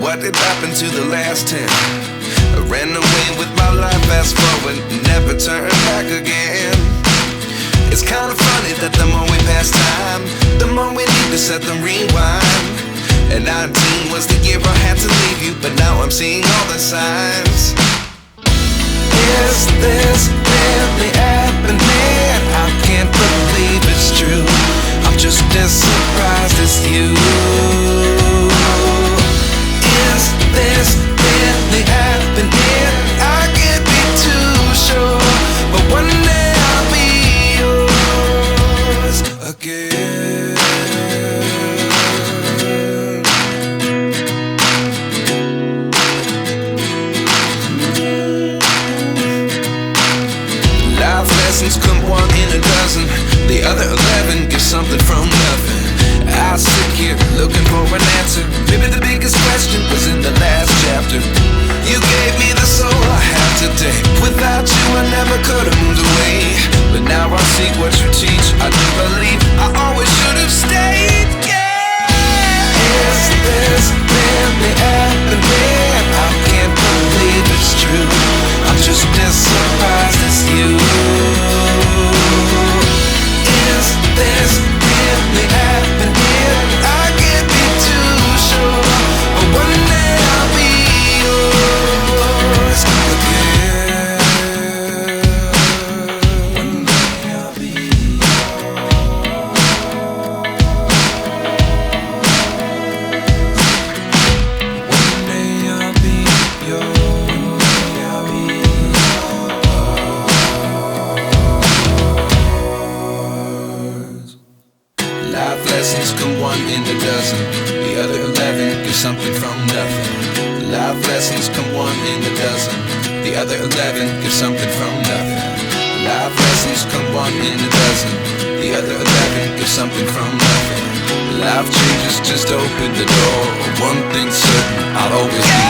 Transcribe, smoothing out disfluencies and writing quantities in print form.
what did happen to the last 10? I ran away with my life, fast forward, never turn back again. It's kind of funny that the more we pass time, the more we need to set them rewind. And 19 was the year I had to leave you, but now I'm seeing all the signs. Is this really happening? I can't believe it's true. I'm just as surprised as you. Is this really happening? I can't be too sure, but one day I'll be yours again. Life lessons come one in a dozen. The other 11 get something from nothing. I sit here looking for an answer. Maybe the biggest question was in the last chapter. You gave me the soul I have today. Without you I never could have moved away. But now I see what you teach. I do believe I always should have stayed. Yeah. Is this really happening? I can't believe it's true. I'm just as surprised as you. Is this really happening? I can't be too sure, but one day I'll be yours again. One day I'll be yours. One day I'll be yours. One day I'll be yours. Life lessons come one in a dozen. The other 11 give something from nothing. Life lessons come one in a dozen. The other 11 give something from nothing. Life lessons come one in a dozen. The other 11 give something from nothing. Life changes just open the door. One thing's certain, I'll always be